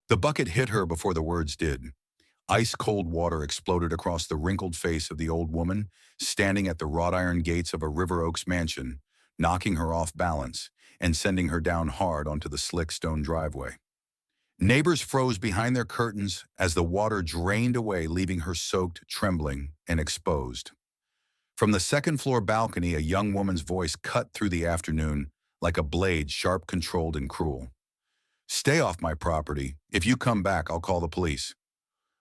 The bucket hit her before the words did. Ice-cold water exploded across the wrinkled face of the old woman, standing at the wrought iron gates of a River Oaks mansion, knocking her off balance and sending her down hard onto the slick stone driveway. Neighbors froze behind their curtains as the water drained away, leaving her soaked, trembling, and exposed. From the second-floor balcony, a young woman's voice cut through the afternoon like a blade, sharp, controlled, and cruel. "Stay off my property. If you come back, I'll call the police."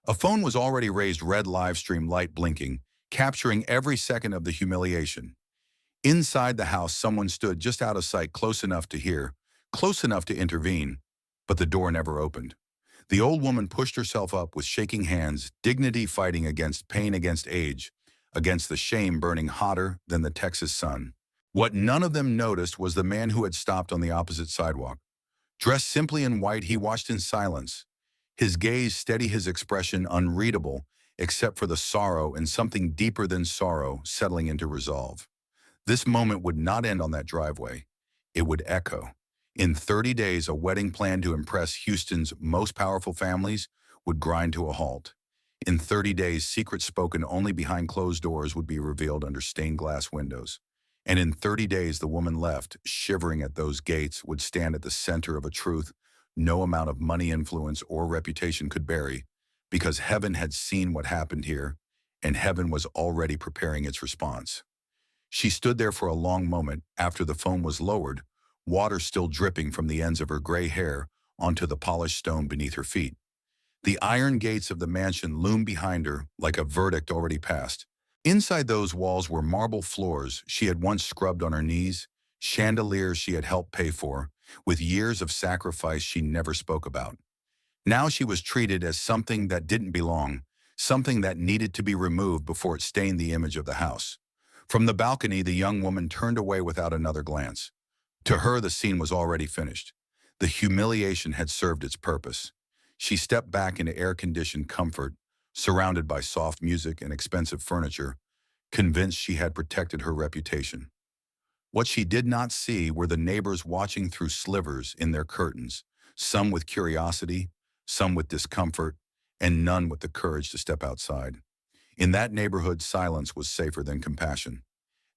A phone was already raised, red live stream light blinking, capturing every second of the humiliation. Inside the house, someone stood just out of sight, close enough to hear, close enough to intervene, but the door never opened. The old woman pushed herself up with shaking hands, dignity fighting against pain, against age, against the shame burning hotter than the Texas sun. What none of them noticed was the man who had stopped on the opposite sidewalk. Dressed simply in white, he watched in silence, his gaze steady, his expression unreadable, except for the sorrow and something deeper than sorrow settling into resolve. This moment would not end on that driveway. It would echo. In 30 days, a wedding plan to impress Houston's most powerful families would grind to a halt. In 30 days, secrets spoken only behind closed doors would be revealed under stained glass windows. And in 30 days, the woman left, shivering at those gates, would stand at the center of a truth no amount of money, influence, or reputation could bury, because heaven had seen what happened here, and heaven was already preparing its response. She stood there for a long moment after the phone was lowered, water still dripping from the ends of her gray hair onto the polished stone beneath her feet. The iron gates of the mansion loomed behind her like a verdict already passed. Inside those walls were marble floors she had once scrubbed on her knees, chandeliers she had helped pay for, with years of sacrifice she never spoke about. Now she was treated as something that didn't belong, something that needed to be removed before it stained the image of the house. From the balcony, the young woman turned away without another glance. To her, the scene was already finished. The humiliation had served its purpose. She stepped back into air-conditioned comfort, surrounded by soft music and expensive furniture, convinced she had protected her reputation. What she did not see were the neighbors watching through slivers in their curtains, some with curiosity, some with discomfort, and none with the courage to step outside. In that neighborhood, silence was safer than compassion.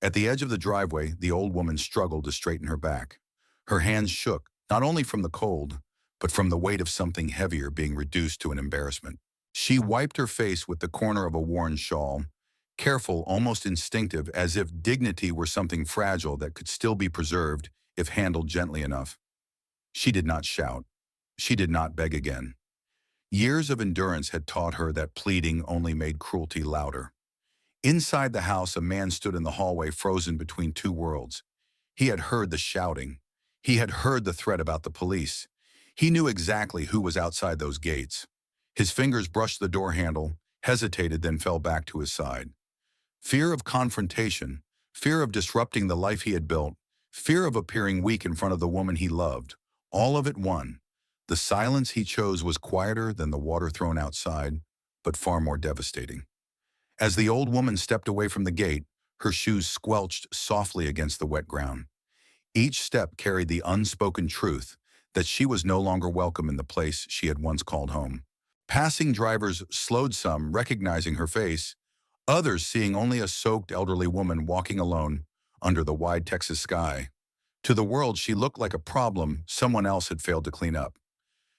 At the edge of the driveway, the old woman struggled to straighten her back. Her hands shook, not only from the cold, but from the weight of something heavier being reduced to an embarrassment. She wiped her face with the corner of a worn shawl, careful, almost instinctive, as if dignity were something fragile that could still be preserved if handled gently enough. She did not shout. She did not beg again. Years of endurance had taught her that pleading only made cruelty louder. Inside the house, a man stood in the hallway, frozen between two worlds. He had heard the shouting. He had heard the threat about the police. He knew exactly who was outside those gates. His fingers brushed the door handle, hesitated, then fell back to his side. Fear of confrontation, fear of disrupting the life he had built, fear of appearing weak in front of the woman he loved, all of it one. The silence he chose was quieter than the water thrown outside, but far more devastating. As the old woman stepped away from the gate, her shoes squelched softly against the wet ground. Each step carried the unspoken truth that she was no longer welcome in the place she had once called home. Passing drivers slowed, some recognizing her face, others seeing only a soaked elderly woman walking alone under the wide Texas sky. To the world, she looked like a problem someone else had failed to clean up.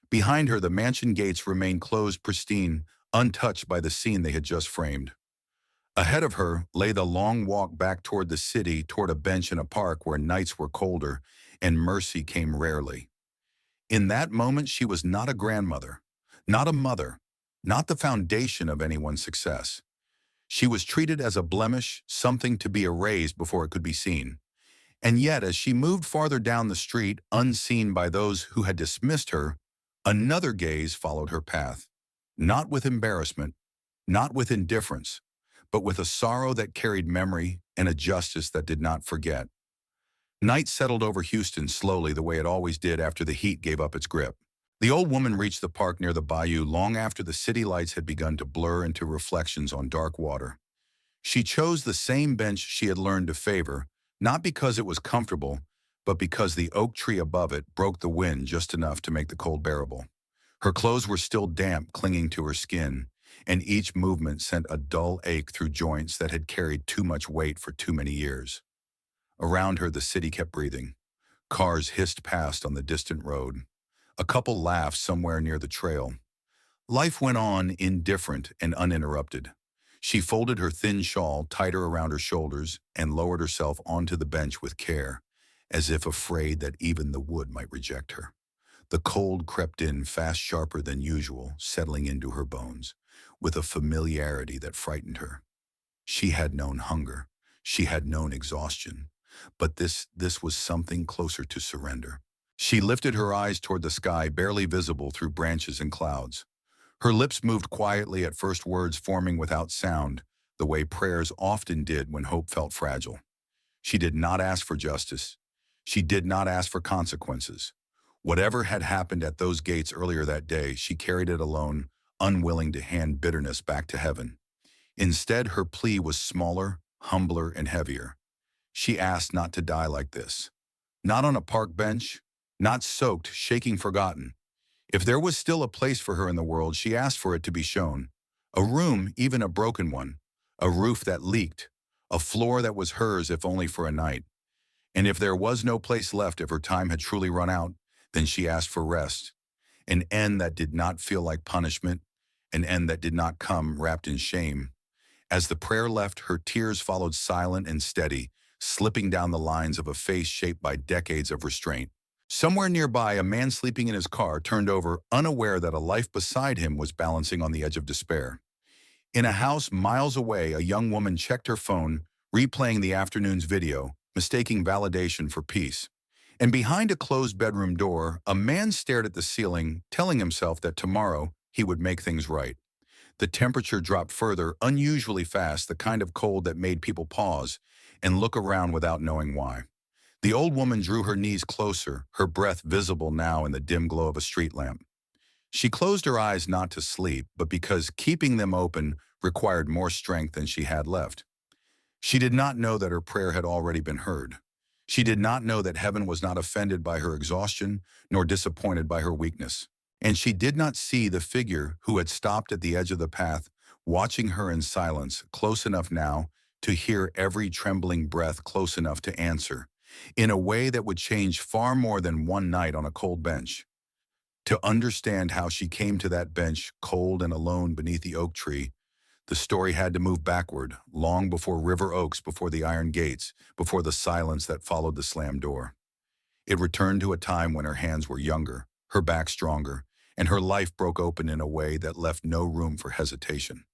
Behind her, the mansion gates remained closed, pristine, untouched by the scene they had just framed. Ahead of her lay the long walk back toward the city, toward a bench in a park where nights were colder and mercy came rarely. In that moment, she was not a grandmother, not a mother, not the foundation of anyone's success. She was treated as a blemish, something to be erased before it could be seen. And yet, as she moved farther down the street, unseen by those who had dismissed her, another gaze followed her path, not with embarrassment, not with indifference, but with a sorrow that carried memory and a justice that did not forget. Night settled over Houston slowly, the way it always did after the heat gave up its grip. The old woman reached the park near the bayou long after the city lights had begun to blur into reflections on dark water. She chose the same bench she had learned to favor, not because it was comfortable, but because the oak tree above it broke the wind just enough to make the cold bearable. Her clothes were still damp, clinging to her skin, and each movement sent a dull ache through joints that had carried too much weight for too many years. Around her, the city kept breathing. Cars hissed past on the distant road. A couple laughed somewhere near the trail. Life went on, indifferent and uninterrupted. She folded her thin shawl tighter around her shoulders and lowered herself onto the bench with care, as if afraid that even the wood might reject her. The cold crept in fast, sharper than usual, settling into her bones, with a familiarity that frightened her. She had known hunger. She had known exhaustion. But this was something closer to surrender. She lifted her eyes toward the sky, barely visible through branches and clouds. Her lips moved quietly at first, words forming without sound, the way prayers often did when hope felt fragile. She did not ask for justice. She did not ask for consequences. Whatever had happened at those gates earlier that day, she carried it alone, unwilling to hand bitterness back to heaven. Instead, her plea was smaller, humbler, and heavier. She asked not to die like this. Not on a park bench, not soaked, shaking, forgotten. If there was still a place for her in the world, she asked for it to be shown. A room, even a broken one. A roof that leaked. A floor that was hers if only for a night. And if there was no place left, if her time had truly run out, then she asked for rest. An end that did not feel like punishment. An end that did not come wrapped in shame. As the prayer left, her tears followed, silent and steady, slipping down the lines of a face shaped by decades of restraint. Somewhere nearby, a man sleeping in his car turned over, unaware that a life beside him was balancing on the edge of despair. In a house miles away, a young woman checked her phone, replaying the afternoon's video, mistaking validation for peace. And behind a closed bedroom door, a man stared at the ceiling, telling himself that tomorrow he would make things right. The temperature dropped further, unusually fast, the kind of cold that made people pause and look around without knowing why. The old woman drew her knees closer, her breath visible now in the dim glow of a street lamp. She closed her eyes not to sleep, but because keeping them open required more strength than she had left. She did not know that her prayer had already been heard. She did not know that heaven was not offended by her exhaustion, nor disappointed by her weakness. And she did not see the figure who had stopped at the edge of the path, watching her in silence, close enough now to hear every trembling breath, close enough to answer, in a way that would change far more than one night on a cold bench. To understand how she came to that bench, cold and alone beneath the oak tree, the story had to move backward, long before river oaks, before the iron gates, before the silence that followed the slammed door. It returned to a time when her hands were younger, her back stronger, and her life broke open in a way that left no room for hesitation.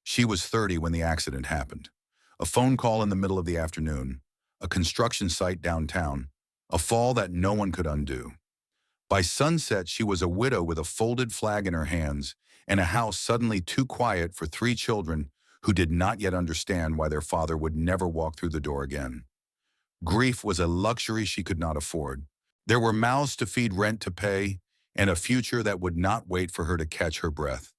She was 30 when the accident happened. A phone call in the middle of the afternoon, a construction site downtown, a fall that no one could undo. By sunset, she was a widow with a folded flag in her hands and a house suddenly too quiet for three children who did not yet understand why their father would never walk through the door again. Grief was a luxury she could not afford. There were mouths to feed, rent to pay, and a future that would not wait for her to catch her breath.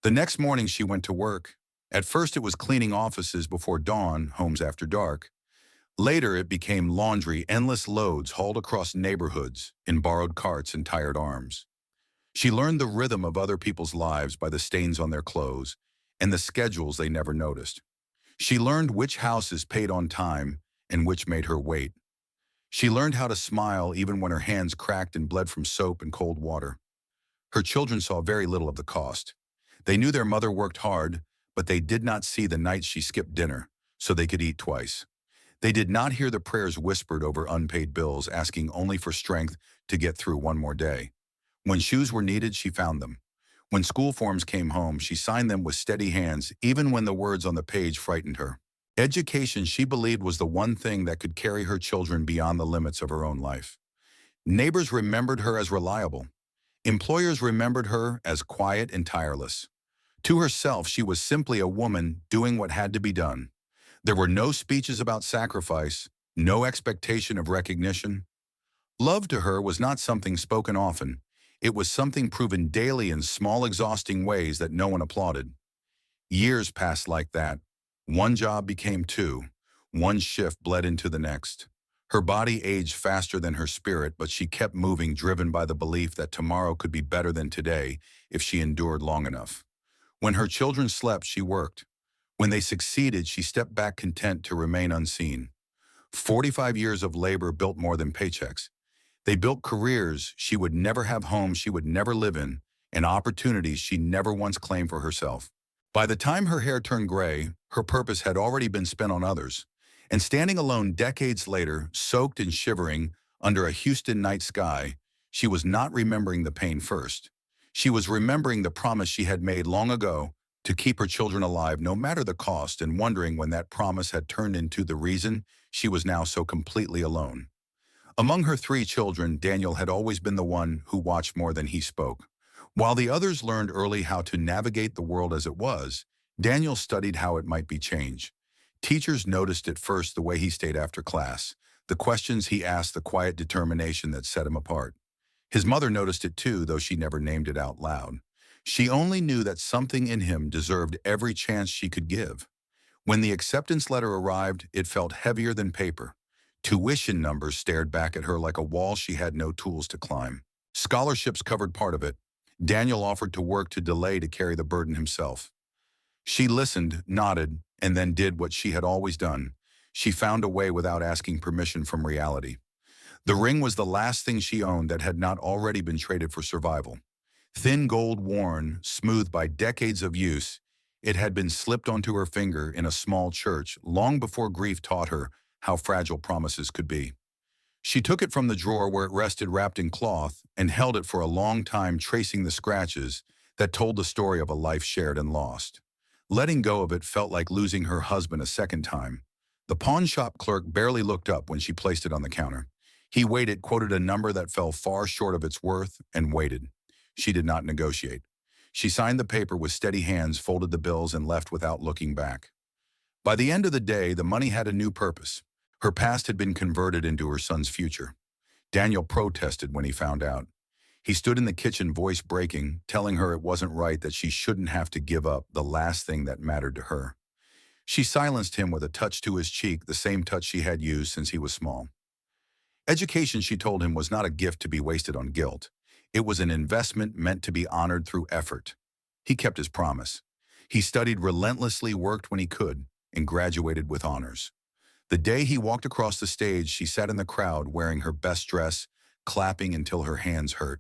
The next morning she went to work. At first it was cleaning offices before dawn, homes after dark. Later it became laundry, endless loads hauled across neighborhoods in borrowed carts and tired arms. She learned the rhythm of other people's lives by the stains on their clothes and the schedules they never noticed. She learned which houses paid on time and which made her wait. She learned how to smile even when her hands cracked and bled from soap and cold water. Her children saw very little of the cost. They knew their mother worked hard, but they did not see the nights she skipped dinner so they could eat twice. They did not hear the prayers whispered over unpaid bills, asking only for strength to get through one more day. When shoes were needed, she found them. When school forms came home, she signed them with steady hands, even when the words on the page frightened her. Education, she believed, was the one thing that could carry her children beyond the limits of her own life. Neighbors remembered her as reliable. Employers remembered her as quiet and tireless. To herself, she was simply a woman doing what had to be done. There were no speeches about sacrifice, no expectation of recognition. Love to her was not something spoken often. It was something proven daily in small, exhausting ways that no one applauded. Years passed like that. One job became two. One shift bled into the next. Her body aged faster than her spirit, but she kept moving, driven by the belief that tomorrow could be better than today if she endured long enough. When her children slept, she worked. When they succeeded, she stepped back content to remain unseen. 45 years of labor built more than paychecks. They built careers she would never have, homes she would never live in, and opportunities she never once claimed for herself. By the time her hair turned gray, her purpose had already been spent on others. And standing alone decades later, soaked and shivering under a Houston night sky, she was not remembering the pain first. She was remembering the promise she had made long ago to keep her children alive no matter the cost, and wondering when that promise had turned into the reason she was now so completely alone. Among her three children, Daniel had always been the one who watched more than he spoke. While the others learned early how to navigate the world as it was, Daniel studied how it might be changed. Teachers noticed at first the way he stayed after class, the questions he asked, the quiet determination that set him apart. His mother noticed it too, though she never named it out loud. She only knew that something in him deserved every chance she could give. When the acceptance letter arrived, it felt heavier than paper. Tuition numbers stared back at her like a wall she had no tools to climb. Scholarships covered part of it. Daniel offered to work to delay to carry the burden himself. She listened, nodded, and then did what she had always done. She found a way without asking permission from reality. The ring was the last thing she owned that had not already been traded for survival. Thin gold, worn, smooth by decades of use, it had been slipped onto her finger in a small church long before grief taught her how fragile promises could be. She took it from the drawer where it rested wrapped in cloth and held it for a long time, tracing the scratches that told the story of a life shared and lost. Letting go of it felt like losing her husband a second time. The pawn shop clerk barely looked up when she placed it on the counter. He waited, quoted a number that fell far short of its worth, and waited. She did not negotiate. She signed the paper with steady hands, folded the bills, and left without looking back. By the end of the day, the money had a new purpose. Her past had been converted into her son's future. Daniel protested when he found out. He stood in the kitchen, voice breaking, telling her it wasn't right, that she shouldn't have to give up the last thing that mattered to her. She silenced him with a touch to his cheek, the same touch she had used since he was small. Education, she told him, was not a gift to be wasted on guilt. It was an investment meant to be honored through effort. He kept his promise. He studied relentlessly, worked when he could, and graduated with honors. The day he walked across the stage, she sat in the crowd wearing her best dress, clapping until her hands hurt.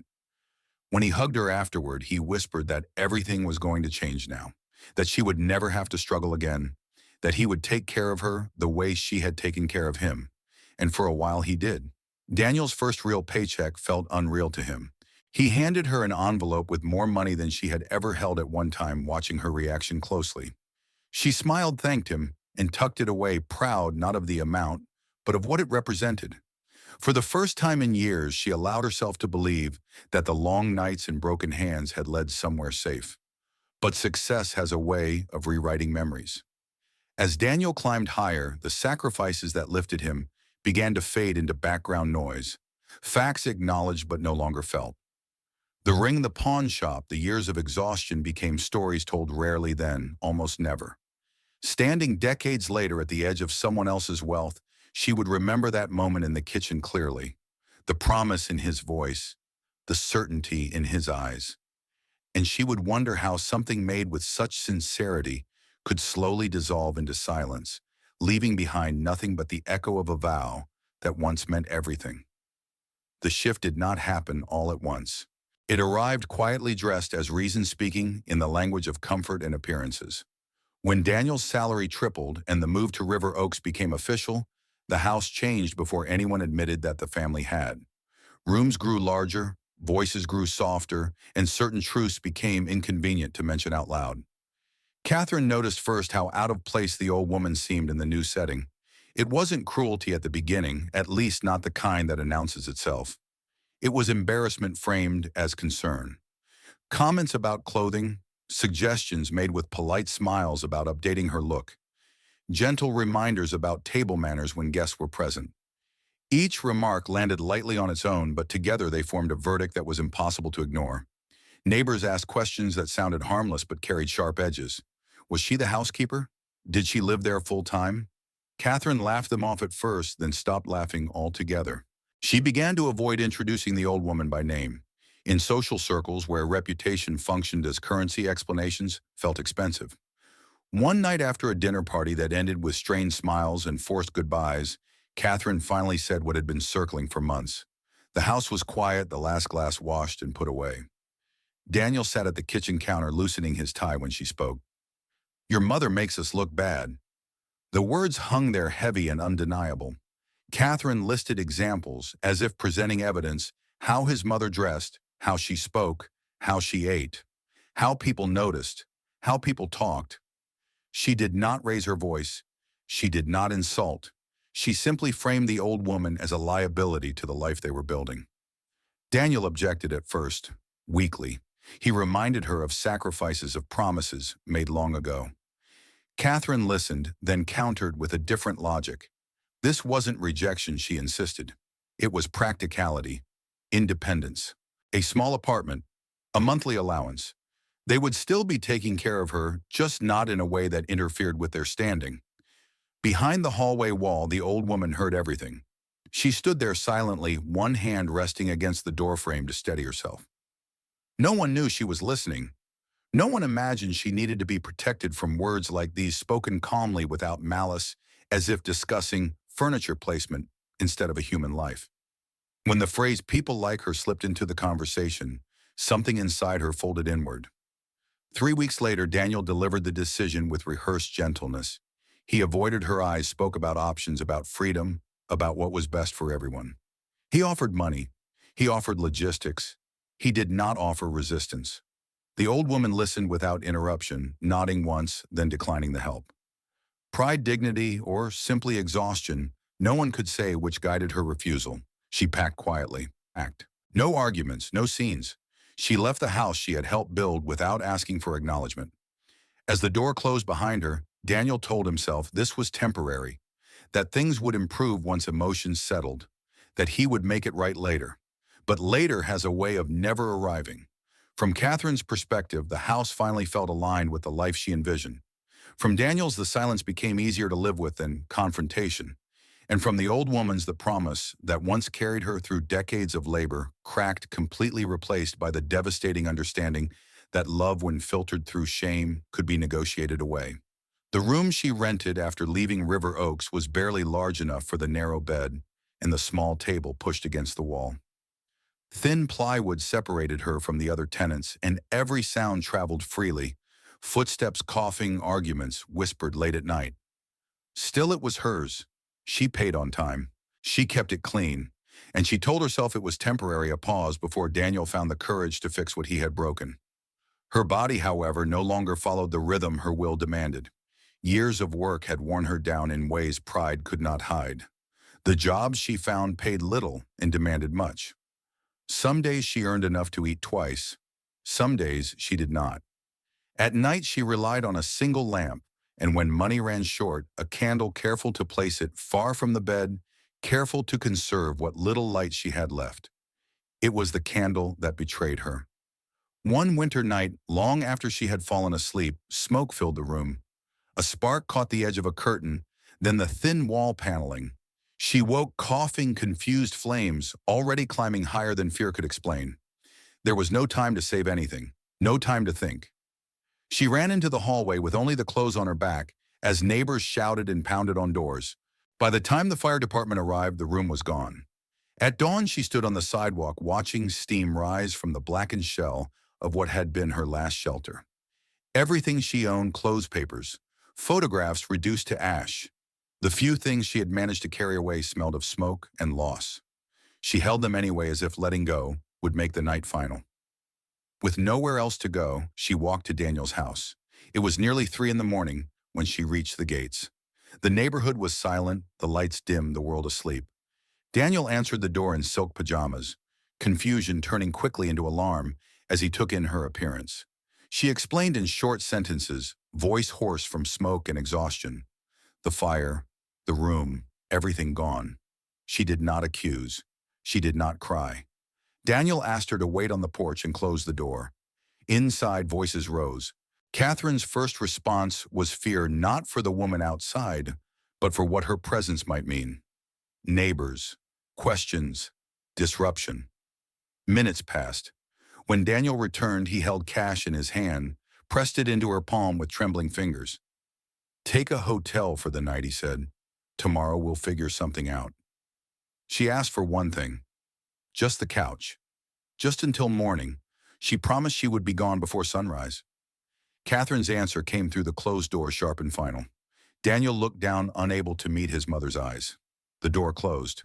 When he hugged her afterward, he whispered that everything was going to change now, that she would never have to struggle again, that he would take care of her the way she had taken care of him. And for a while he did. Daniel's first real paycheck felt unreal to him. He handed her an envelope with more money than she had ever held at one time, watching her reaction closely. She smiled, thanked him, and tucked it away, proud not of the amount, but of what it represented. For the first time in years, she allowed herself to believe that the long nights and broken hands had led somewhere safe. But success has a way of rewriting memories. As Daniel climbed higher, the sacrifices that lifted him began to fade into background noise, facts acknowledged but no longer felt. The ring, the pawn shop, the years of exhaustion became stories told rarely, then almost never. Standing decades later at the edge of someone else's wealth, she would remember that moment in the kitchen clearly, the promise in his voice, the certainty in his eyes. And she would wonder how something made with such sincerity could slowly dissolve into silence, leaving behind nothing but the echo of a vow that once meant everything. The shift did not happen all at once. It arrived quietly, dressed as reason, speaking in the language of comfort and appearances. When Daniel's salary tripled and the move to River Oaks became official, the house changed before anyone admitted that the family had. Rooms grew larger, voices grew softer, and certain truths became inconvenient to mention out loud. Catherine noticed first how out of place the old woman seemed in the new setting. It wasn't cruelty at the beginning, at least not the kind that announces itself. It was embarrassment framed as concern. Comments about clothing, suggestions made with polite smiles about updating her look, gentle reminders about table manners when guests were present. Each remark landed lightly on its own, but together they formed a verdict that was impossible to ignore. Neighbors asked questions that sounded harmless but carried sharp edges. Was she the housekeeper? Did she live there full time? Catherine laughed them off at first, then stopped laughing altogether. She began to avoid introducing the old woman by name. In social circles where reputation functioned as currency, explanations felt expensive. One night after a dinner party that ended with strained smiles and forced goodbyes, Catherine finally said what had been circling for months. The house was quiet, the last glass washed and put away. Daniel sat at the kitchen counter loosening his tie when she spoke. "Your mother makes us look bad." The words hung there heavy and undeniable. Catherine listed examples, as if presenting evidence, how his mother dressed, how she spoke, how she ate, how people noticed, how people talked. She did not raise her voice. She did not insult. She simply framed the old woman as a liability to the life they were building. Daniel objected at first, weakly. He reminded her of sacrifices of promises made long ago. Catherine listened, then countered with a different logic. This wasn't rejection, she insisted. It was practicality, independence, a small apartment, a monthly allowance. They would still be taking care of her, just not in a way that interfered with their standing. Behind the hallway wall, the old woman heard everything. She stood there silently, one hand resting against the doorframe to steady herself. No one knew she was listening. No one imagined she needed to be protected from words like these spoken calmly without malice, as if discussing furniture placement instead of a human life. When the phrase "people like her" slipped into the conversation, something inside her folded inward. 3 weeks later, Daniel delivered the decision with rehearsed gentleness. He avoided her eyes, spoke about options, about freedom, about what was best for everyone. He offered money. He offered logistics. He did not offer resistance. The old woman listened without interruption, nodding once, then declining the help. Pride, dignity, or simply exhaustion, no one could say which guided her refusal. She packed quietly. No arguments, no scenes. She left the house she had helped build without asking for acknowledgement. As the door closed behind her, Daniel told himself this was temporary, that things would improve once emotions settled, that he would make it right later. But later has a way of never arriving. From Catherine's perspective, the house finally felt aligned with the life she envisioned. From Daniel's, the silence became easier to live with than confrontation. And from the old woman's, the promise that once carried her through decades of labor, cracked, completely replaced by the devastating understanding that love, when filtered through shame, could be negotiated away. The room she rented after leaving River Oaks was barely large enough for the narrow bed and the small table pushed against the wall. Thin plywood separated her from the other tenants, and every sound traveled freely. Footsteps, coughing, arguments, whispered late at night. Still, it was hers. She paid on time. She kept it clean. And she told herself it was temporary, a pause before Daniel found the courage to fix what he had broken. Her body, however, no longer followed the rhythm her will demanded. Years of work had worn her down in ways pride could not hide. The jobs she found paid little and demanded much. Some days she earned enough to eat twice. Some days she did not. At night she relied on a single lamp, and when money ran short, a candle, careful to place it far from the bed, careful to conserve what little light she had left. It was the candle that betrayed her. One winter night, long after she had fallen asleep, smoke filled the room. A spark caught the edge of a curtain, then the thin wall paneling. She woke, coughing, confused flames, already climbing higher than fear could explain. There was no time to save anything, no time to think. She ran into the hallway with only the clothes on her back as neighbors shouted and pounded on doors. By the time the fire department arrived, the room was gone. At dawn, she stood on the sidewalk watching steam rise from the blackened shell of what had been her last shelter. Everything she owned, clothes, papers, photographs, reduced to ash. The few things she had managed to carry away smelled of smoke and loss. She held them anyway, as if letting go would make the night final. With nowhere else to go, she walked to Daniel's house. It was nearly 3 a.m. when she reached the gates. The neighborhood was silent, the lights dim, the world asleep. Daniel answered the door in silk pajamas, confusion turning quickly into alarm as he took in her appearance. She explained in short sentences, voice hoarse from smoke and exhaustion. The fire, the room, everything gone. She did not accuse. She did not cry. Daniel asked her to wait on the porch and close the door. Inside, voices rose. Catherine's first response was fear, not for the woman outside, but for what her presence might mean. Neighbors, questions, disruption. Minutes passed. When Daniel returned, he held cash in his hand, pressed it into her palm with trembling fingers. "Take a hotel for the night," he said. "Tomorrow we'll figure something out." She asked for one thing, just the couch. Just until morning. She promised she would be gone before sunrise. Catherine's answer came through the closed door, sharp and final. Daniel looked down, unable to meet his mother's eyes. The door closed.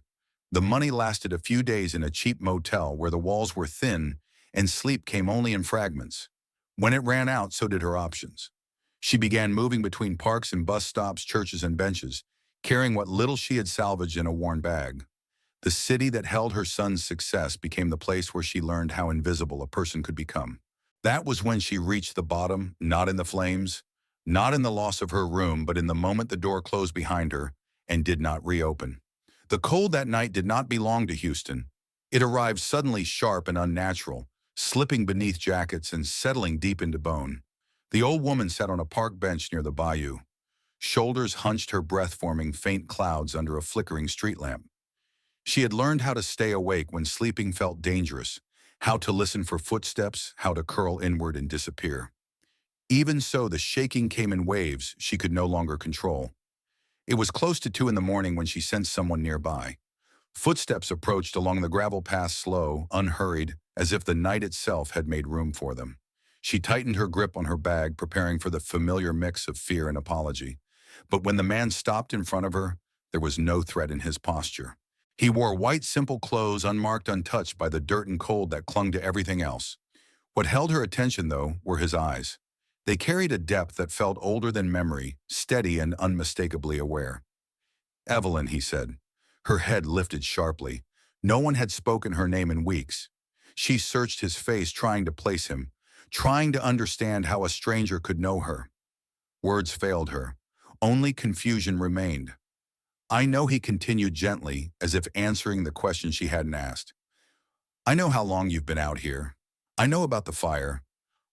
The money lasted a few days in a cheap motel where the walls were thin and sleep came only in fragments. When it ran out, so did her options. She began moving between parks and bus stops, churches and benches, carrying what little she had salvaged in a worn bag. The city that held her son's success became the place where she learned how invisible a person could become. That was when she reached the bottom, not in the flames, not in the loss of her room, but in the moment the door closed behind her and did not reopen. The cold that night did not belong to Houston. It arrived suddenly, sharp and unnatural, slipping beneath jackets and settling deep into bone. The old woman sat on a park bench near the bayou. Shoulders hunched, her breath forming faint clouds under a flickering street lamp. She had learned how to stay awake when sleeping felt dangerous, how to listen for footsteps, how to curl inward and disappear. Even so, the shaking came in waves she could no longer control. It was close to 2 in the morning when she sensed someone nearby. Footsteps approached along the gravel path, slow, unhurried, as if the night itself had made room for them. She tightened her grip on her bag, preparing for the familiar mix of fear and apology. But when the man stopped in front of her, there was no threat in his posture. He wore white, simple clothes, unmarked, untouched by the dirt and cold that clung to everything else. What held her attention, though, were his eyes. They carried a depth that felt older than memory, steady and unmistakably aware. "Evelyn," he said. Her head lifted sharply. No one had spoken her name in weeks. She searched his face, trying to place him, trying to understand how a stranger could know her. Words failed her. Only confusion remained. "I know," he continued gently, as if answering the question she hadn't asked. "I know how long you've been out here. I know about the fire.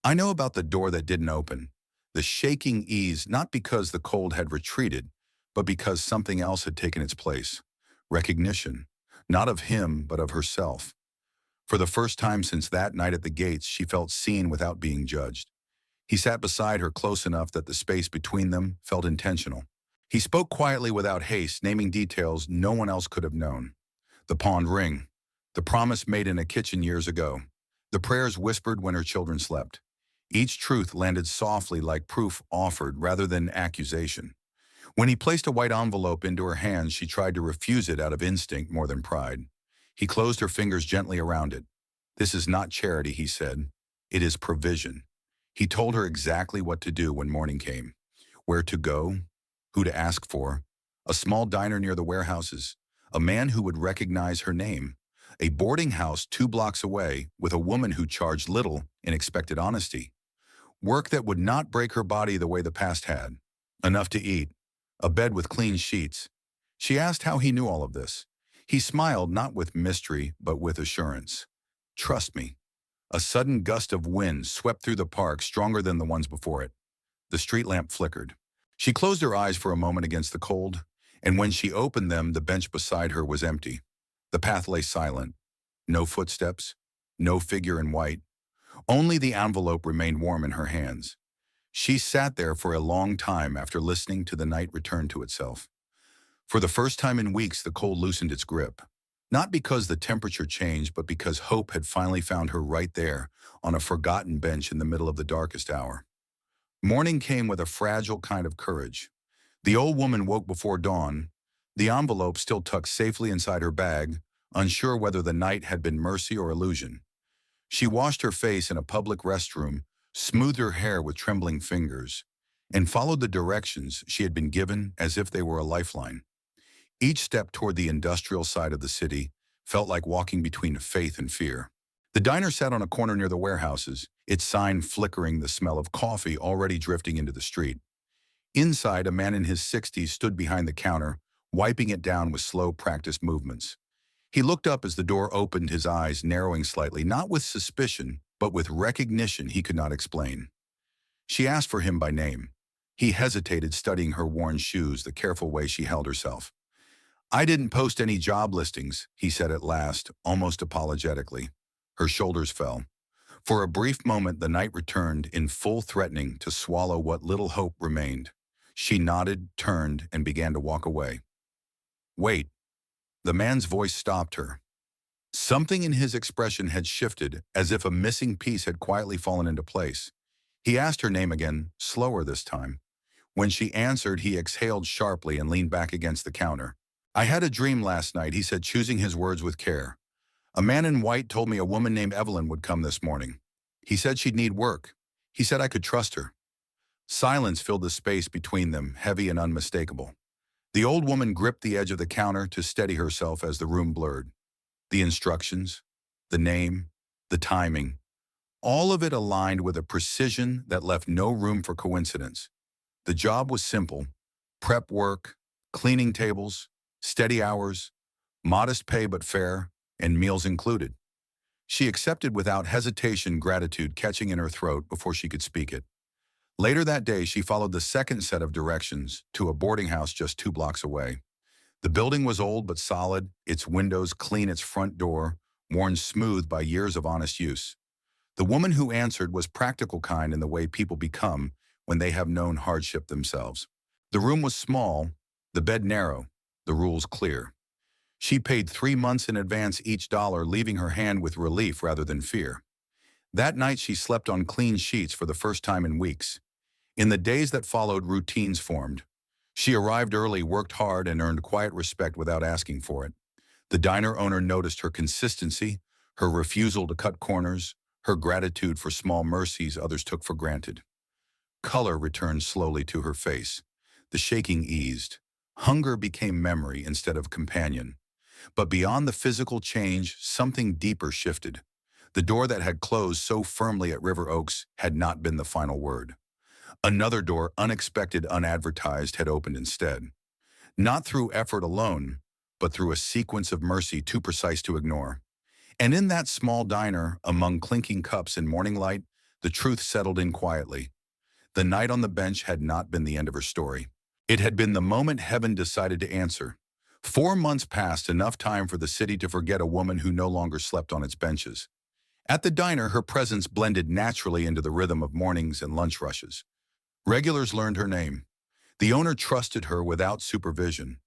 I know about the door that didn't open." The shaking eased, not because the cold had retreated, but because something else had taken its place. Recognition, not of him, but of herself. For the first time since that night at the gates, she felt seen without being judged. He sat beside her, close enough that the space between them felt intentional. He spoke quietly without haste, naming details no one else could have known. The pawned ring, the promise made in a kitchen years ago, the prayers whispered when her children slept. Each truth landed softly, like proof offered rather than accusation. When he placed a white envelope into her hands, she tried to refuse it out of instinct more than pride. He closed her fingers gently around it. "This is not charity," he said. "It is provision." He told her exactly what to do when morning came. Where to go, who to ask for, a small diner near the warehouses, a man who would recognize her name, a boarding house 2 blocks away with a woman who charged little and expected honesty. Work that would not break her body the way the past had. Enough to eat. A bed with clean sheets. She asked how he knew all of this. He smiled, not with mystery, but with assurance. "Trust me." A sudden gust of wind swept through the park, stronger than the ones before it. The street lamp flickered. She closed her eyes for a moment against the cold, and when she opened them, the bench beside her was empty. The path lay silent. No footsteps, no figure in white. Only the envelope remained warm in her hands. She sat there for a long time after listening to the night return to itself. For the first time in weeks, the cold loosened its grip. Not because the temperature changed, but because hope had finally found her right there, on a forgotten bench in the middle of the darkest hour. Morning came with a fragile kind of courage. The old woman woke before dawn, the envelope still tucked safely inside her bag, unsure whether the night had been mercy or illusion. She washed her face in a public restroom, smoothed her hair with trembling fingers, and followed the directions she had been given as if they were a lifeline. Each step toward the industrial side of the city felt like walking between faith and fear. The diner sat on a corner near the warehouses, its sign flickering, the smell of coffee already drifting into the street. Inside, a man in his 60s stood behind the counter, wiping it down with slow, practiced movements. He looked up as the door opened, his eyes narrowing slightly, not with suspicion, but with recognition he could not explain. She asked for him by name. He hesitated, studying her worn shoes, the careful way she held herself. "I didn't post any job listings," he said at last, almost apologetically. Her shoulders fell. For a brief moment, the night returned in full, threatening to swallow what little hope remained. She nodded, turned, and began to walk away. "Wait." The man's voice stopped her. Something in his expression had shifted, as if a missing piece had quietly fallen into place. He asked her name again, slower this time. When she answered, he exhaled sharply and leaned back against the counter. "I had a dream last night," he said, choosing his words with care. "A man in white told me a woman named Evelyn would come this morning. He said she'd need work. He said I could trust her." Silence filled the space between them, heavy and unmistakable. The old woman gripped the edge of the counter to steady herself as the room blurred. The instructions, the name, the timing, all of it aligned with a precision that left no room for coincidence. The job was simple: prep work, cleaning tables, steady hours, modest pay but fair, and meals included. She accepted without hesitation, gratitude catching in her throat before she could speak it. Later that day, she followed the second set of directions to a boarding house just 2 blocks away. The building was old but solid, its windows clean, its front door worn smooth by years of honest use. The woman who answered was practical, kind in the way people become when they have known hardship themselves. The room was small, the bed narrow, the rules clear. She paid 3 months in advance each dollar, leaving her hand with relief rather than fear. That night she slept on clean sheets for the first time in weeks. In the days that followed, routines formed. She arrived early, worked hard, and earned quiet respect without asking for it. The diner owner noticed her consistency, her refusal to cut corners, her gratitude for small mercies others took for granted. Color returned slowly to her face. The shaking eased. Hunger became memory instead of companion. But beyond the physical change, something deeper shifted. The door that had closed so firmly at River Oaks had not been the final word. Another door, unexpected, unadvertised, had opened instead. Not through effort alone, but through a sequence of mercy too precise to ignore. And in that small diner, among clinking cups and morning light, the truth settled in quietly. The night on the bench had not been the end of her story. It had been the moment heaven decided to answer. 4 months passed, enough time for the city to forget a woman who no longer slept on its benches. At the diner, her presence blended naturally into the rhythm of mornings and lunch rushes. Regulars learned her name. The owner trusted her without supervision.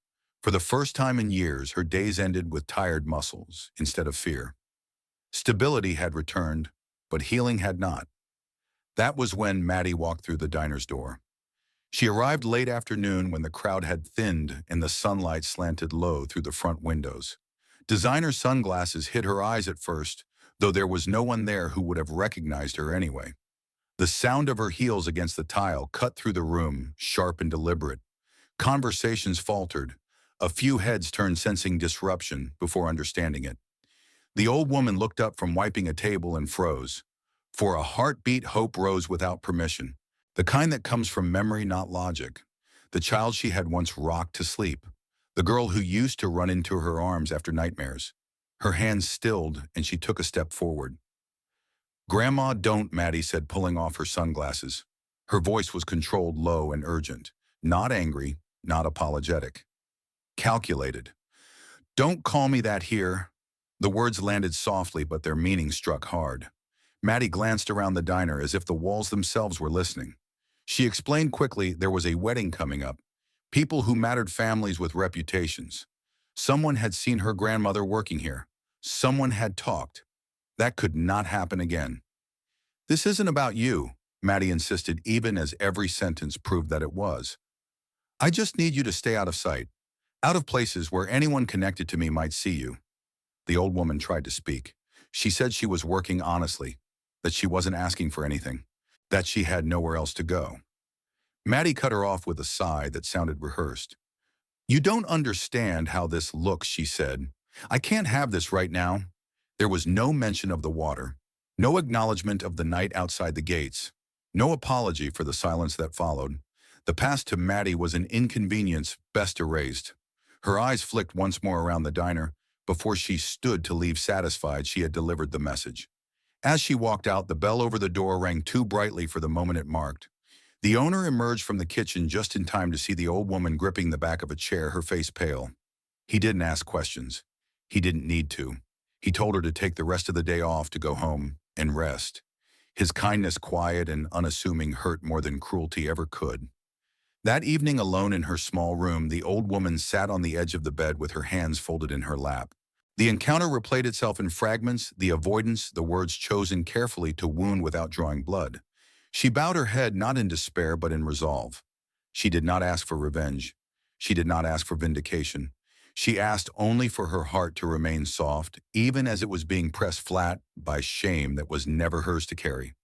For the first time in years, her days ended with tired muscles instead of fear. Stability had returned, but healing had not. That was when Maddie walked through the diner's door. She arrived late afternoon when the crowd had thinned and the sunlight slanted low through the front windows. Designer sunglasses hid her eyes at first, though there was no one there who would have recognized her anyway. The sound of her heels against the tile cut through the room, sharp and deliberate. Conversations faltered. A few heads turned, sensing disruption before understanding it. The old woman looked up from wiping a table and froze. For a heartbeat, hope rose without permission. The kind that comes from memory, not logic. The child she had once rocked to sleep. The girl who used to run into her arms after nightmares. Her hands stilled, and she took a step forward. "Grandma, don't," Maddie said, pulling off her sunglasses. Her voice was controlled, low and urgent. Not angry, not apologetic. Calculated. "Don't call me that here." The words landed softly, but their meaning struck hard. Maddie glanced around the diner as if the walls themselves were listening. She explained quickly there was a wedding coming up. People who mattered, families with reputations. Someone had seen her grandmother working here. Someone had talked. That could not happen again. "This isn't about you," Maddie insisted, even as every sentence proved that it was. "I just need you to stay out of sight, out of places where anyone connected to me might see you." The old woman tried to speak. She said she was working honestly, that she wasn't asking for anything, that she had nowhere else to go. Maddie cut her off with a sigh that sounded rehearsed. "You don't understand how this looks," she said. "I can't have this right now." There was no mention of the water, no acknowledgement of the night outside the gates, no apology for the silence that followed. The past to Maddie was an inconvenience best erased. Her eyes flicked once more around the diner before she stood to leave, satisfied she had delivered the message. As she walked out, the bell over the door rang too brightly for the moment it marked. The owner emerged from the kitchen just in time to see the old woman gripping the back of a chair, her face pale. He didn't ask questions. He didn't need to. He told her to take the rest of the day off to go home and rest. His kindness, quiet and unassuming, hurt more than cruelty ever could. That evening, alone in her small room, the old woman sat on the edge of the bed with her hands folded in her lap. The encounter replayed itself in fragments, the avoidance, the words chosen carefully to wound without drawing blood. She bowed her head not in despair but in resolve. She did not ask for revenge. She did not ask for vindication. She asked only for her heart to remain soft, even as it was being pressed flat by shame that was never hers to carry.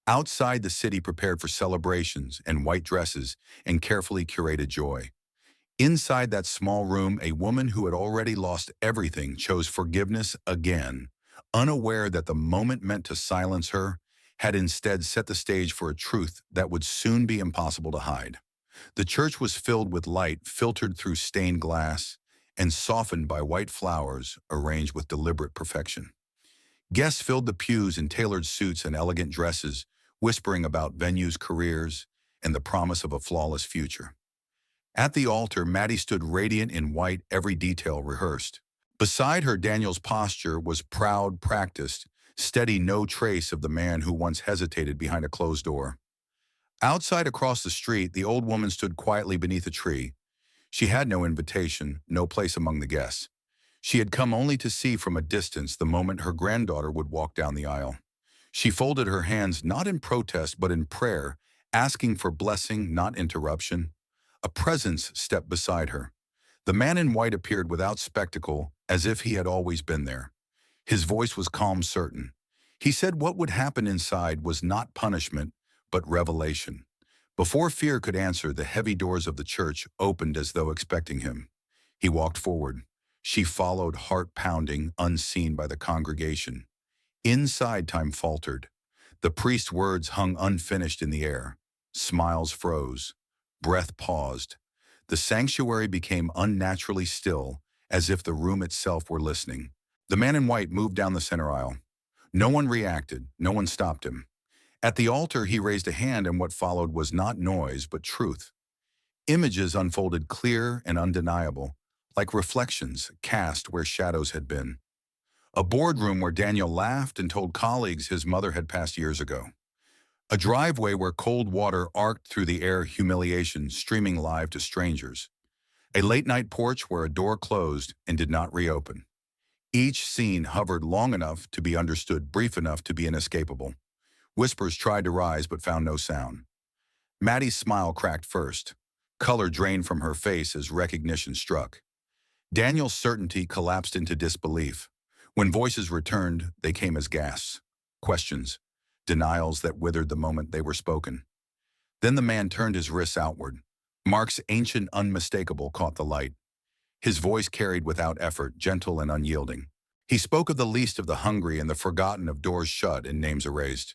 Outside, the city prepared for celebrations and white dresses and carefully curated joy. Inside that small room, a woman who had already lost everything chose forgiveness again, unaware that the moment meant to silence her had instead set the stage for a truth that would soon be impossible to hide. The church was filled with light filtered through stained glass and softened by white flowers arranged with deliberate perfection. Guests filled the pews in tailored suits and elegant dresses, whispering about venues, careers, and the promise of a flawless future. At the altar, Maddie stood radiant in white, every detail rehearsed. Beside her, Daniel's posture was proud, practiced, steady, no trace of the man who once hesitated behind a closed door. Outside, across the street, the old woman stood quietly beneath a tree. She had no invitation, no place among the guests. She had come only to see from a distance the moment her granddaughter would walk down the aisle. She folded her hands not in protest but in prayer, asking for blessing, not interruption. A presence stepped beside her. The man in white appeared without spectacle, as if he had always been there. His voice was calm, certain. He said what would happen inside was not punishment, but revelation. Before fear could answer, the heavy doors of the church opened as though expecting him. He walked forward. She followed, heart pounding, unseen by the congregation. Inside, time faltered. The priest's words hung unfinished in the air. Smiles froze. Breath paused. The sanctuary became unnaturally still, as if the room itself were listening. The man in white moved down the center aisle. No one reacted. No one stopped him. At the altar, he raised a hand, and what followed was not noise, but truth. Images unfolded clear and undeniable, like reflections cast where shadows had been. A boardroom where Daniel laughed and told colleagues his mother had passed years ago. A driveway where cold water arced through the air, humiliation streaming live to strangers. A late-night porch where a door closed and did not reopen. Each scene hovered long enough to be understood, brief enough to be inescapable. Whispers tried to rise but found no sound. Maddie's smile cracked first. Color drained from her face as recognition struck. Daniel's certainty collapsed into disbelief. When voices returned, they came as gasps, questions, denials that withered the moment they were spoken. Then the man turned his wrists outward. Mark's ancient, unmistakable, caught the light. His voice carried without effort, gentle and unyielding. He spoke of the least of the hungry and the forgotten, of doors shut and names erased.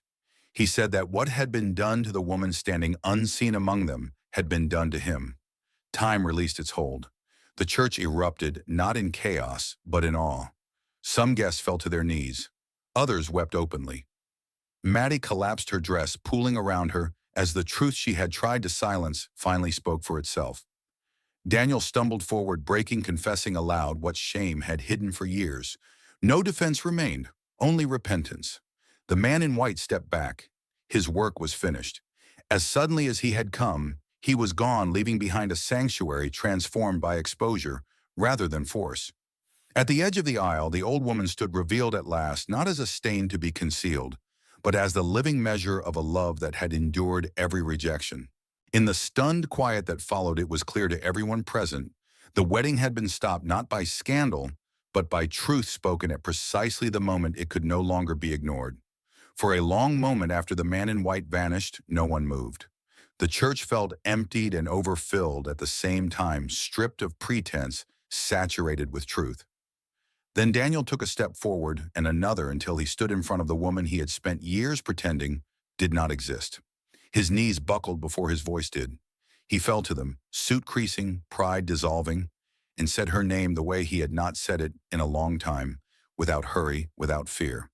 He said that what had been done to the woman standing unseen among them had been done to him. Time released its hold. The church erupted, not in chaos, but in awe. Some guests fell to their knees. Others wept openly. Maddie collapsed, her dress pooling around her as the truth she had tried to silence finally spoke for itself. Daniel stumbled forward, breaking, confessing aloud what shame had hidden for years. No defense remained, only repentance. The man in white stepped back. His work was finished. As suddenly as he had come, he was gone, leaving behind a sanctuary transformed by exposure rather than force. At the edge of the aisle, the old woman stood, revealed at last, not as a stain to be concealed, but as the living measure of a love that had endured every rejection. In the stunned quiet that followed, it was clear to everyone present, the wedding had been stopped not by scandal, but by truth spoken at precisely the moment it could no longer be ignored. For a long moment after the man in white vanished, no one moved. The church felt emptied and overfilled at the same time, stripped of pretense, saturated with truth. Then Daniel took a step forward and another until he stood in front of the woman he had spent years pretending did not exist. His knees buckled before his voice did. He fell to them, suit creasing, pride dissolving, and said her name the way he had not said it in a long time, without hurry, without fear.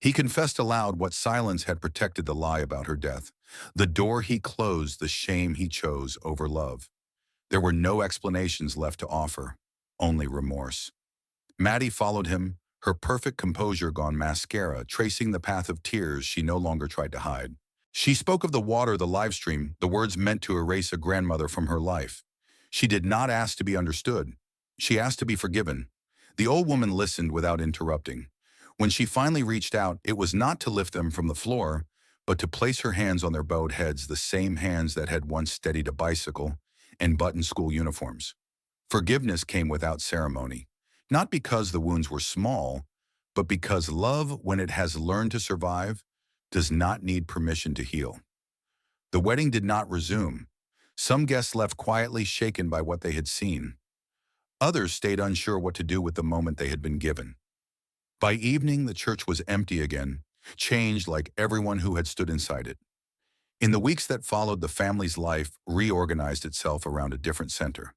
He confessed aloud what silence had protected the lie about her death. The door he closed, the shame he chose over love. There were no explanations left to offer, only remorse. Maddie followed him, her perfect composure gone mascara, tracing the path of tears she no longer tried to hide. She spoke of the water, the live stream, the words meant to erase a grandmother from her life. She did not ask to be understood. She asked to be forgiven. The old woman listened without interrupting. When she finally reached out, it was not to lift them from the floor, but to place her hands on their bowed heads, the same hands that had once steadied a bicycle and buttoned school uniforms. Forgiveness came without ceremony, not because the wounds were small, but because love, when it has learned to survive, does not need permission to heal. The wedding did not resume. Some guests left quietly, shaken by what they had seen. Others stayed unsure what to do with the moment they had been given. By evening, the church was empty again, changed like everyone who had stood inside it. In the weeks that followed, the family's life reorganized itself around a different center.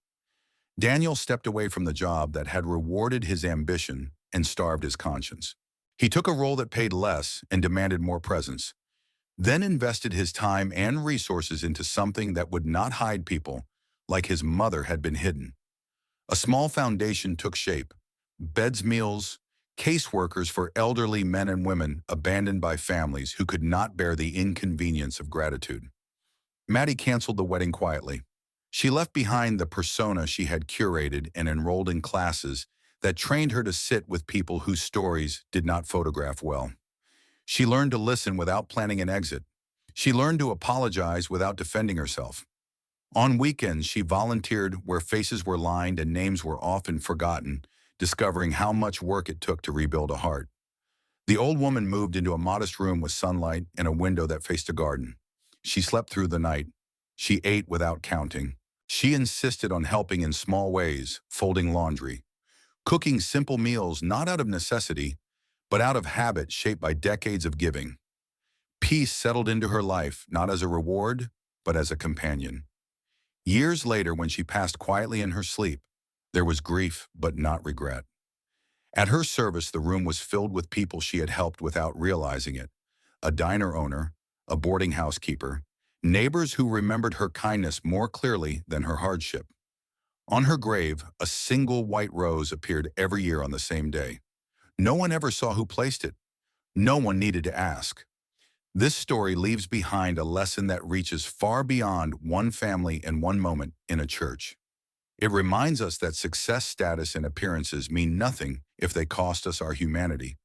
Daniel stepped away from the job that had rewarded his ambition and starved his conscience. He took a role that paid less and demanded more presence, then invested his time and resources into something that would not hide people like his mother had been hidden. A small foundation took shape: beds, meals, caseworkers for elderly men and women abandoned by families who could not bear the inconvenience of gratitude. Maddie canceled the wedding quietly. She left behind the persona she had curated and enrolled in classes that trained her to sit with people whose stories did not photograph well. She learned to listen without planning an exit. She learned to apologize without defending herself. On weekends, she volunteered where faces were lined and names were often forgotten, discovering how much work it took to rebuild a heart. The old woman moved into a modest room with sunlight and a window that faced a garden. She slept through the night. She ate without counting. She insisted on helping in small ways, folding laundry, cooking simple meals not out of necessity, but out of habit shaped by decades of giving. Peace settled into her life, not as a reward, but as a companion. Years later, when she passed quietly in her sleep, there was grief, but not regret. At her service, the room was filled with people she had helped without realizing it: a diner owner, a boarding house keeper, neighbors who remembered her kindness more clearly than her hardship. On her grave, a single white rose appeared every year on the same day. No one ever saw who placed it. No one needed to ask. This story leaves behind a lesson that reaches far beyond one family and one moment in a church. It reminds us that success, status, and appearances mean nothing if they cost us our humanity.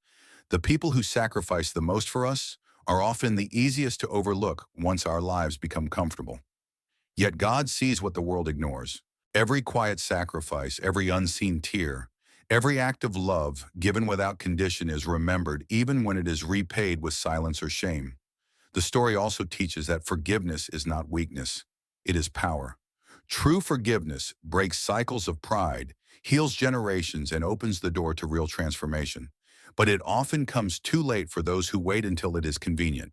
The people who sacrifice the most for us are often the easiest to overlook once our lives become comfortable. Yet God sees what the world ignores. Every quiet sacrifice, every unseen tear, every act of love given without condition is remembered even when it is repaid with silence or shame. The story also teaches that forgiveness is not weakness, it is power. True forgiveness breaks cycles of pride, heals generations, and opens the door to real transformation. But it often comes too late for those who wait until it is convenient.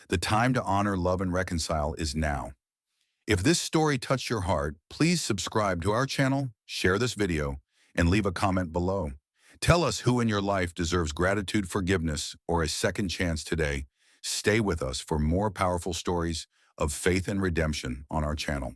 The time to honor, love, and reconcile is now. If this story touched your heart, please subscribe to our channel, share this video, and leave a comment below. Tell us who in your life deserves gratitude, forgiveness, or a second chance today. Stay with us for more powerful stories of faith and redemption on our channel.